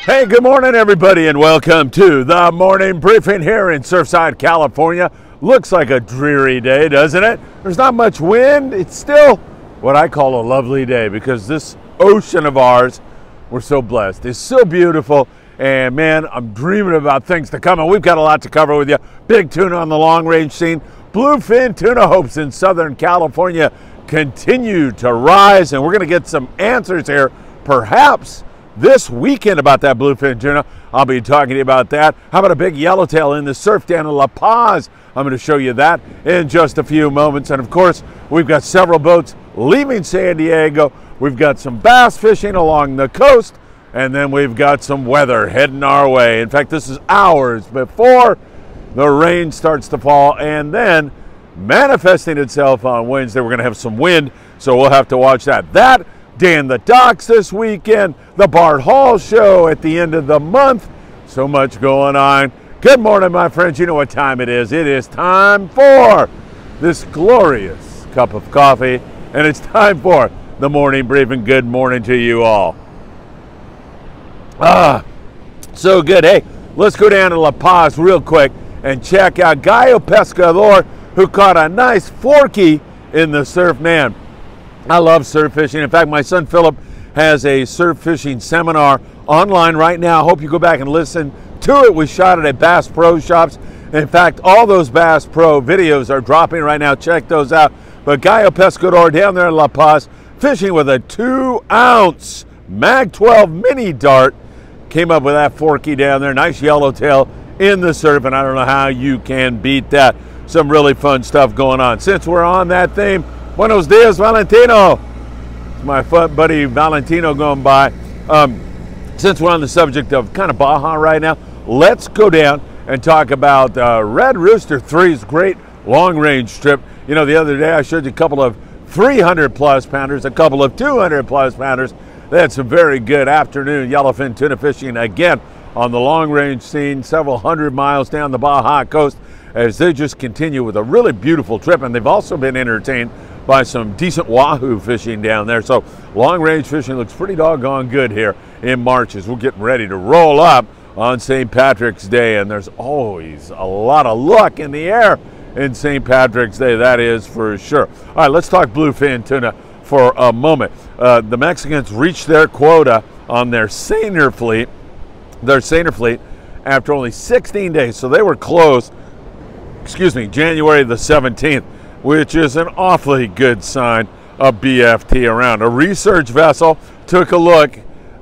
Hey, good morning, everybody, and welcome to the morning briefing here in Surfside, California. Looks like a dreary day, doesn't it? There's not much wind. It's still what I call a lovely day because this ocean of ours, we're so blessed. It's so beautiful, and man, I'm dreaming about things to come, and we've got a lot to cover with you. Big tuna on the long-range scene. Bluefin tuna hopes in Southern California continue to rise, and we're going to get some answers here, perhaps this weekend, about that bluefin tuna. I'll be talking to you about that. How about a big yellowtail in the surf down in La Paz? I'm going to show you that in just a few moments. And of course, we've got several boats leaving San Diego. We've got some bass fishing along the coast, and then we've got some weather heading our way. In fact, this is hours before the rain starts to fall, and then manifesting itself on Wednesday. We're going to have some wind, so we'll have to watch that. That day in the docks this weekend, the Bart Hall show at the end of the month. So much going on. Good morning, my friends. You know what time it is. It is time for this glorious cup of coffee, and it's time for the morning briefing. Good morning to you all. So good. Hey, let's go down to La Paz real quick and check out Gallo Pescador, who caught a nice forky in the surf. Man, I love surf fishing. In fact, my son Philip has a surf fishing seminar online right now. I hope you go back and listen to it. We shot it at Bass Pro Shops. In fact, all those Bass Pro videos are dropping right now. Check those out. But Gallo Pescador down there in La Paz, fishing with a 2-ounce Mag 12 mini dart. Came up with that forky down there. Nice yellowtail in the surf, and I don't know how you can beat that. Some really fun stuff going on. Since we're on that theme, buenos dias, Valentino. It's my buddy Valentino going by. Since we're on the subject of kind of Baja right now, let's go down and talk about Red Rooster 3's great long-range trip. You know, the other day I showed you a couple of 300-plus pounders, a couple of 200-plus pounders. They had some very good afternoon yellowfin tuna fishing again on the long-range scene, several hundred miles down the Baja coast, as they just continue with a really beautiful trip. And they've also been entertained by some decent Wahoo fishing down there. So long-range fishing looks pretty doggone good here in March as we're getting ready to roll up on St. Patrick's Day. And there's always a lot of luck in the air in St. Patrick's Day, that is for sure. All right, let's talk bluefin tuna for a moment. The Mexicans reached their quota on their seiner fleet, after only 16 days. So they were closed, January the 17th, which is an awfully good sign of BFT around. A research vessel took a look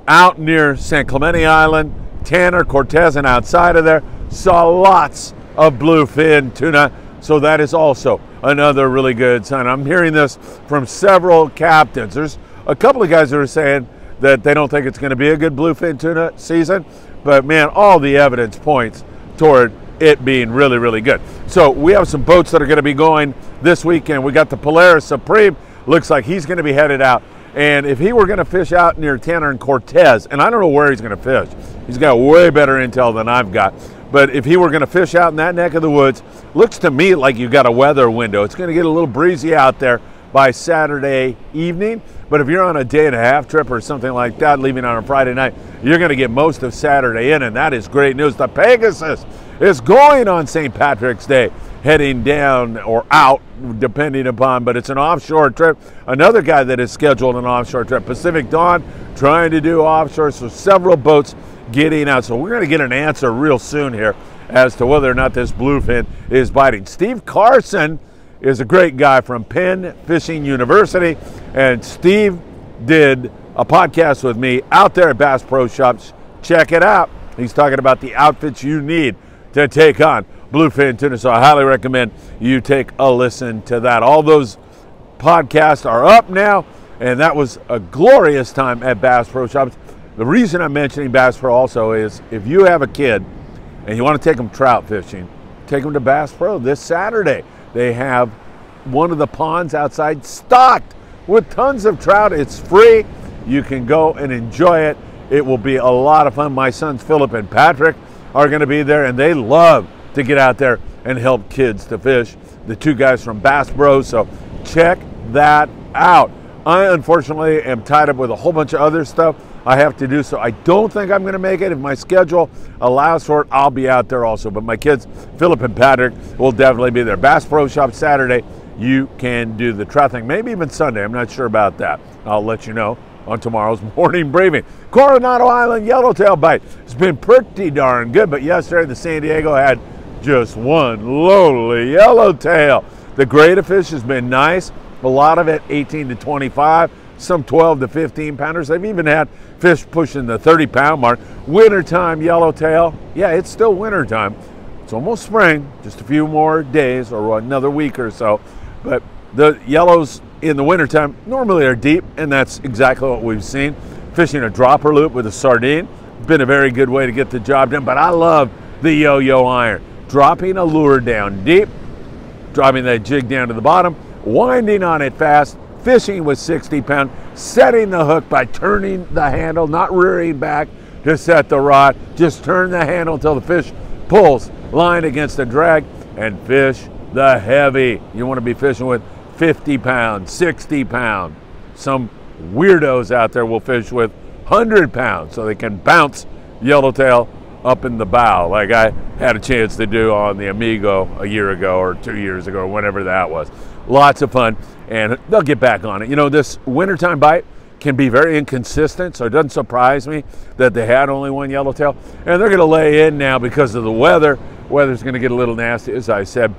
out near San Clemente Island, Tanner, Cortez, and outside of there, saw lots of bluefin tuna. So that is also another really good sign. I'm hearing this from several captains. There's a couple of guys that are saying that they don't think it's going to be a good bluefin tuna season, but man, all the evidence points toward it being really, really good. So we have some boats that are going to be going this weekend. We got the Polaris Supreme. Looks like he's going to be headed out. And if he were going to fish out near Tanner and Cortez, and I don't know where he's going to fish. He's got way better intel than I've got. But if he were going to fish out in that neck of the woods, looks to me like you've got a weather window. It's going to get a little breezy out there by Saturday evening. But if you're on a day-and-a-half trip or something like that, leaving on a Friday night, you're going to get most of Saturday in, and that is great news. The Pegasus is going on St. Patrick's Day, heading down or out, depending upon, but it's an offshore trip. Another guy that is scheduled an offshore trip, Pacific Dawn, trying to do offshore, so several boats getting out. So we're going to get an answer real soon here as to whether or not this bluefin is biting. Steve Carson is a great guy from Penn Fishing University, and Steve did a podcast with me out there at Bass Pro Shops. Check it out. He's talking about the outfits you need to take on bluefin tuna, so I highly recommend you take a listen to that. All those podcasts are up now, and that was a glorious time at Bass Pro Shops. The reason I'm mentioning Bass Pro also is if you have a kid and you want to take them trout fishing, take them to Bass Pro this Saturday. They have one of the ponds outside stocked with tons of trout. It's free. You can go and enjoy it. It will be a lot of fun. My sons Philip and Patrick are going to be there, and they love to get out there and help kids to fish. The two guys from Bass Bros, so check that out. I unfortunately am tied up with a whole bunch of other stuff. I have to do so. I don't think I'm going to make it. If my schedule allows for it, I'll be out there also. But my kids, Philip and Patrick, will definitely be there. Bass Pro Shop Saturday, you can do the trout thing. Maybe even Sunday. I'm not sure about that. I'll let you know on tomorrow's morning briefing. Coronado Island Yellowtail bite. It's been pretty darn good, but yesterday the San Diego had just one lowly yellowtail. The grade of fish has been nice. A lot of it 18 to 25, some 12 to 15 pounders. They've even had fish pushing the 30-pound mark. Wintertime yellowtail. Yeah, it's still wintertime. It's almost spring, just a few more days or another week or so. But the yellows in the wintertime normally are deep, and that's exactly what we've seen. Fishing a dropper loop with a sardine, been a very good way to get the job done. But I love the yo-yo iron. Dropping a lure down deep, dropping that jig down to the bottom, winding on it fast, fishing with 60-pound, setting the hook by turning the handle, not rearing back to set the rod. Just turn the handle until the fish pulls line against the drag and fish the heavy. You want to be fishing with 50-pound, 60-pound. Some weirdos out there will fish with 100 pounds so they can bounce yellowtail up in the bow, like I had a chance to do on the Amigo a year ago or 2 years ago or whenever that was. Lots of fun, and they'll get back on it. You know, this wintertime bite can be very inconsistent, so it doesn't surprise me that they had only one yellowtail. And they're going to lay in now because of the weather. Weather's going to get a little nasty, as I said.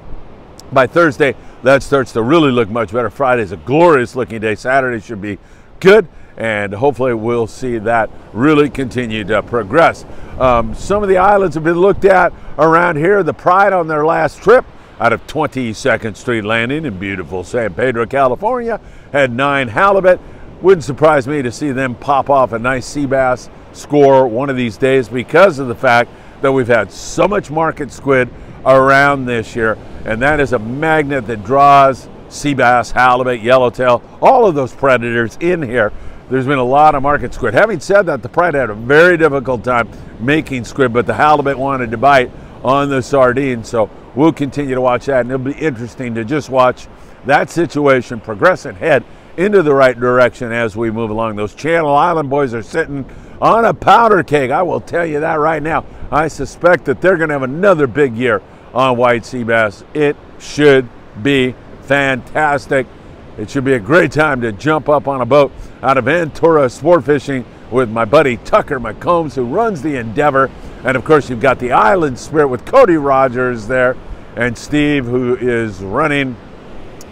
By Thursday, that starts to really look much better. Friday's a glorious looking day. Saturday should be good, and hopefully we'll see that really continue to progress. Some of the islands have been looked at around here. The Pride on their last trip out of 22nd Street Landing in beautiful San Pedro, California, had 9 halibut. Wouldn't surprise me to see them pop off a nice sea bass score one of these days because of the fact that we've had so much market squid around this year, and that is a magnet that draws sea bass, halibut, yellowtail, all of those predators in here. There's been a lot of market squid. Having said that, the Pride had a very difficult time making squid, but the halibut wanted to bite on the sardine, so we'll continue to watch that, and it'll be interesting to just watch that situation progress and head into the right direction as we move along. Those Channel Island boys are sitting on a powder keg. I will tell you that right now. I suspect that they're going to have another big year on white sea bass. It should be fantastic. It should be a great time to jump up on a boat out of Ventura Sport Fishing with my buddy Tucker McCombs, who runs the Endeavor. And of course, you've got the Island Spirit with Cody Rogers there, and Steve, who is running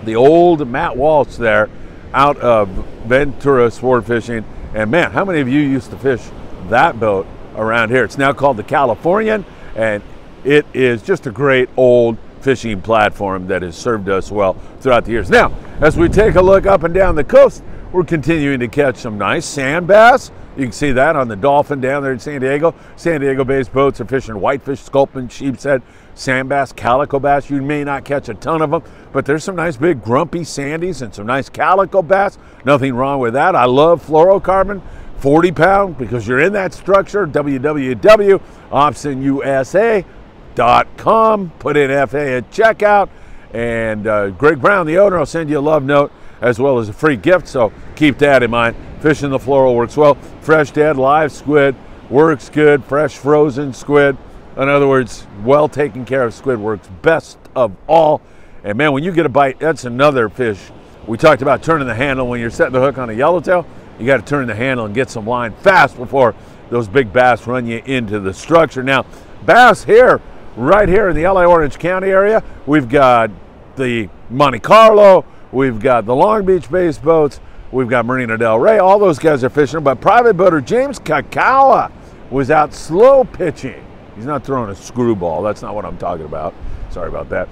the old Matt Walsh there out of Ventura Sport Fishing. And man, how many of you used to fish that boat around here? It's now called the Californian, and it is just a great old fishing platform that has served us well throughout the years. Now, as we take a look up and down the coast, we're continuing to catch some nice sand bass. You can see that on the Dolphin down there in San Diego. San Diego-based boats are fishing whitefish, sculpin, sheepshead, sand bass, calico bass. You may not catch a ton of them, but there's some nice big grumpy sandies and some nice calico bass. Nothing wrong with that. I love fluorocarbon, 40-pound, because you're in that structure. www.optionusa.com. Put in FA at checkout, and Greg Brown, the owner, will send you a love note as well as a free gift, so keep that in mind. Fishing the fluoro works well. Fresh dead live squid works good. Fresh frozen squid, in other words, well taken care of squid works best of all. And man, when you get a bite, that's another fish. We talked about turning the handle. When you're setting the hook on a yellowtail, you got to turn the handle and get some line fast before those big bass run you into the structure. Now, bass here, right here in the LA Orange County area, we've got the Monte Carlo, we've got the Long Beach based boats, we've got Marina Del Rey. All those guys are fishing, but private boater James Kakawa was out slow pitching. He's not throwing a screwball. That's not what I'm talking about. Sorry about that.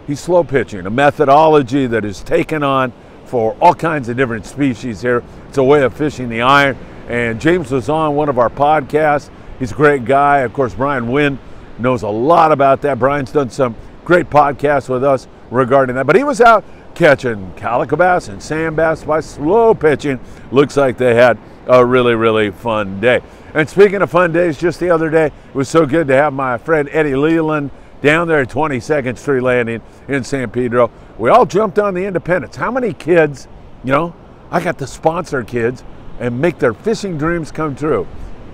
He's slow pitching, a methodology that is taken on for all kinds of different species here. It's a way of fishing the iron. And James was on one of our podcasts. He's a great guy. Of course, Brian Wynn knows a lot about that. Brian's done some great podcasts with us regarding that. But he was out catching calico bass and sand bass by slow pitching. Looks like they had a really, really fun day. And speaking of fun days, just the other day, it was so good to have my friend Eddie Leland down there at 22nd Street Landing in San Pedro. We all jumped on the Independence. How many kids, you know, I got the sponsor kids and make their fishing dreams come true.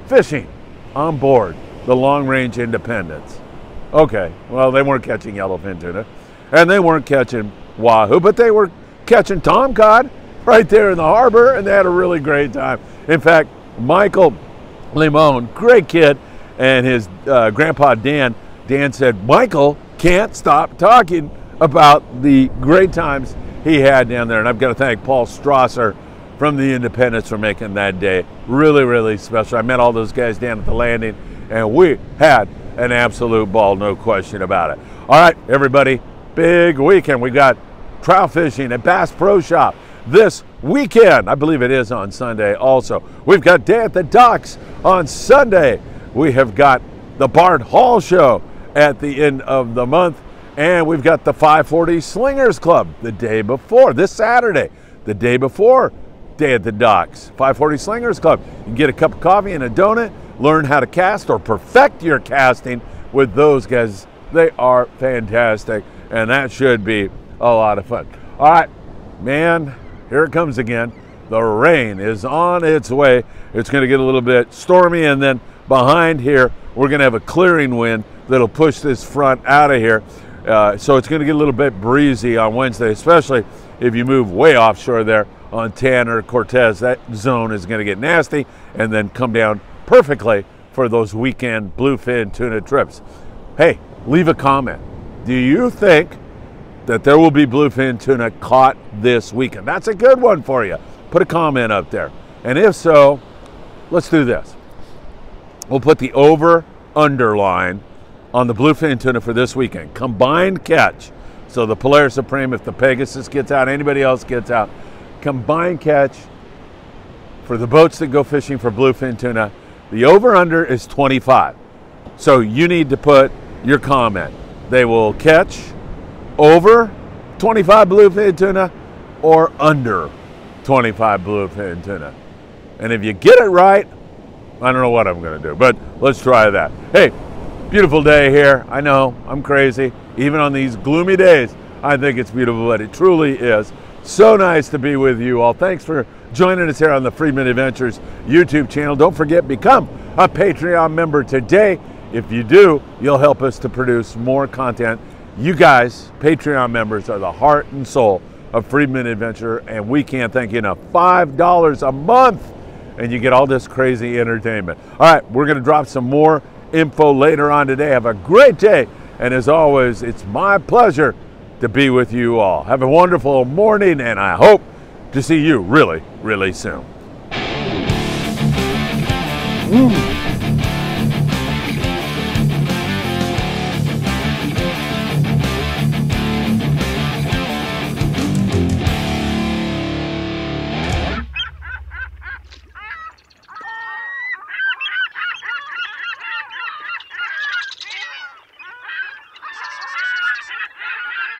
Fishing on board the Long Range Independence. Okay, well, they weren't catching yellowfin tuna, and they weren't catching wahoo, but they were catching tomcod right there in the harbor, and they had a really great time. In fact, Michael Limon, great kid, and his grandpa Dan said, Michael can't stop talking about the great times he had down there. And I've got to thank Paul Strasser from the Independence for making that day really, really special. I met all those guys down at the landing, and we had an absolute ball, no question about it. All right, everybody, big weekend. We got trout fishing at Bass Pro Shop this weekend. I believe it is on Sunday also. We've got Day at the Docks on Sunday. We have got the Bard Hall Show at the end of the month. And we've got the 540 Slingers Club the day before, this Saturday, the day before Day at the Docks. 540 Slingers Club. You can get a cup of coffee and a donut, learn how to cast or perfect your casting with those guys. They are fantastic, and that should be a lot of fun. All right, man, here it comes again. The rain is on its way. It's going to get a little bit stormy, and then behind here, we're going to have a clearing wind that'll push this front out of here. So it's going to get a little bit breezy on Wednesday, especially if you move way offshore there on Tanner, Cortez. That zone is going to get nasty and then come down perfectly for those weekend bluefin tuna trips. Hey, leave a comment. Do you think that there will be bluefin tuna caught this weekend? That's a good one for you. Put a comment up there. And if so, let's do this. We'll put the over-under line on the bluefin tuna for this weekend. Combined catch. So the Polaris Supreme, if the Pegasus gets out, anybody else gets out. Combined catch for the boats that go fishing for bluefin tuna. The over-under is 25. So you need to put your comment. They will catch over 25 bluefin tuna or under 25 bluefin tuna. And if you get it right, I don't know what I'm going to do, but let's try that. Hey, beautiful day here. I know, I'm crazy. Even on these gloomy days, I think it's beautiful, but it truly is. So nice to be with you all. Thanks for joining us here on the Friedman Adventures YouTube channel. Don't forget, become a Patreon member today. If you do, you'll help us to produce more content. You guys, Patreon members, are the heart and soul of Friedman Adventure, and we can't thank you enough. $5 a month, and you get all this crazy entertainment. All right, we're going to drop some more info later on today. Have a great day, and as always, it's my pleasure to be with you all. Have a wonderful morning, and I hope to see you really, really soon.